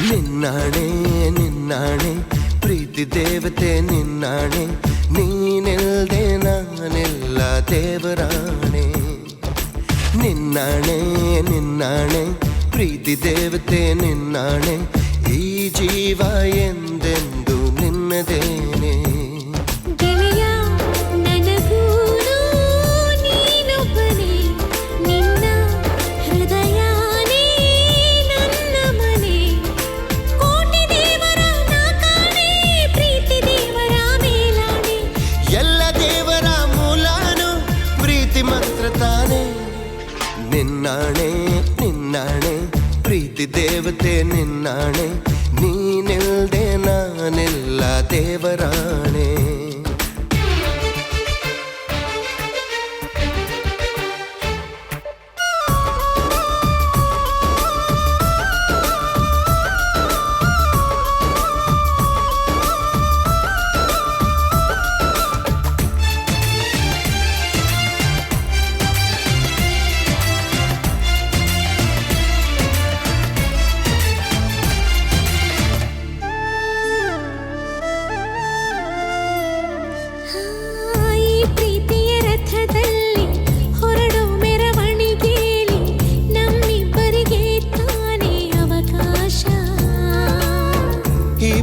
ನಿನ್ನಾಣೆ ನಿನ್ನಾಣೆ ಪ್ರೀತಿ ದೇವತೆ ನಿನ್ನಾಣೆ ನೀನಿಲ್ದೆ ನಾನೆಲ್ಲ ದೇವರಾಣೆ ನಿನ್ನಾಣೆ ನಿನ್ನಾಣೆ ಪ್ರೀತಿ ದೇವತೆ ನಿನ್ನಾಣೆ ಈ ಜೀವ ಎಂದೆಂದು ನಿನ್ನದೇನೆ ನಿನ್ನಾಣೆ ನಿನ್ನಾಣೆ ಪ್ರೀತಿ ದೇವತೆ ನಿನ್ನಾಣೆ ನೀನಿಲ್ದೆ ನಾನೆಲ್ಲ ದೇವರಾಣೆ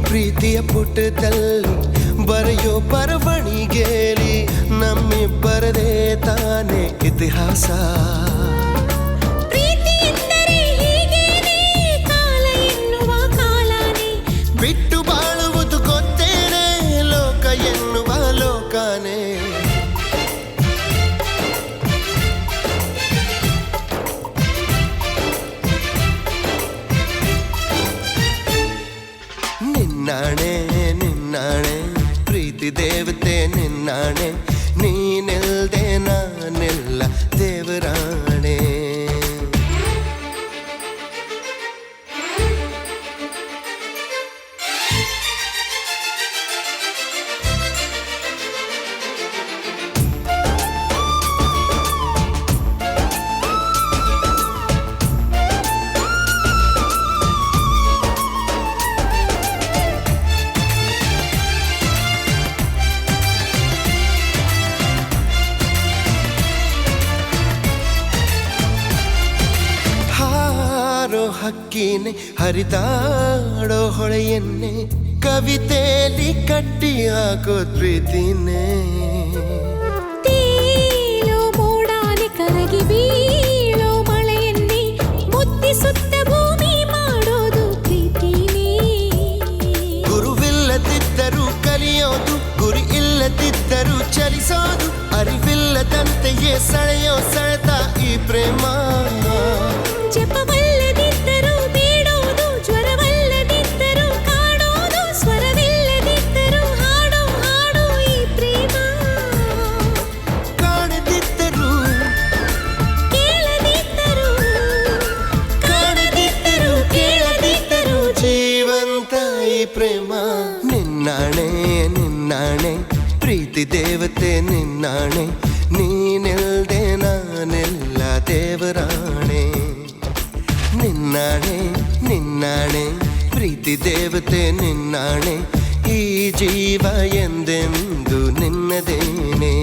ಪ್ರೀತಿಯ ಪುಟದಲ್ಲಿ ಬರೆಯೋ ಬರವಣಿಗೆಯಲ್ಲಿ ನಮ್ಮಿಬ್ಬರದೇ ತಾನೇ ಇತಿಹಾಸ ಬಿಟ್ಟು ಬಾಳುವುದು ಗೊತ್ತೇನೆ ಲೋಕ ಎನ್ನುವ ಲೋಕನೇ ನಿನ್ನಾಣೆ ನಿನ್ನಾಣೆ ಪ್ರೀತಿ ದೇವತೆ ನಿನ್ನಾಣೆ ನೀನಿಲ್ದೆ ನಾನೆಲ್ಲ ದೇವರಾಣೆ ಹಕ್ಕಿನೆ ಹರಿದಾಡೋ ಹೊಳೆಯನ್ನೇ ಕವಿತೆಯಲ್ಲಿ ಕಟ್ಟಿ ಹಾಕೋ ಪ್ರೀತಿನೇ ಮೋಡಾನೆ ಕರಗಿ ಬೀಳೋ ಮಳೆಯನ್ನೇ ಮುತ್ತಿಸುತ್ತ ಭೂಮಿ ಮಾಡೋದು ಪ್ರೀತಿನೇ ಗುರುವಿಲ್ಲದಿದ್ದರೂ ಕಲಿಯೋದು ಗುರಿ ಇಲ್ಲದಿದ್ದರೂ ಚಲಿಸೋದು ಅರಿವಿಲ್ಲದಂತೆಯೇ ಸೆಳೆಯೋ ಸೆಳೆತ ಈ ಪ್ರೇಮ ಜಪವಲ್ಲದಿದ್ದರೂ ಬೇಡೋದು ಜ್ವರವಲ್ಲದಿದ್ದರೂ ಕಾಡೋದು ಸ್ವರವಿಲ್ಲದಿದ್ದರೂ ಹಾಡೋ ಹಾಡೋ ಈ ಪ್ರೇಮ ಕಾಣದಿದ್ದರೂ ಕೇಳದಿದ್ದರೂ ಕಾಣದಿದ್ದರೂ ಕೇಳದಿದ್ದರೂ ಜೀವಂತ ಈ ಪ್ರೇಮ ನಿನ್ನಾಣೆ ನಿನ್ನಾಣೆ ಪ್ರೀತಿ ದೇವತೆ ನಿನ್ನಾಣೆ ನೀನಿಲ್ದೆ ನಾನೆಲ್ಲ ದೇವರಾಣೆ ನಿನ್ನಾಣೆ ನಿನ್ನಾಣೆ ಪ್ರೀತಿ ದೇವತೆ ನಿನ್ನಾಣೆ ಈ ಜೀವ ಎಂದೆಂದು ನಿನ್ನದೇನೆ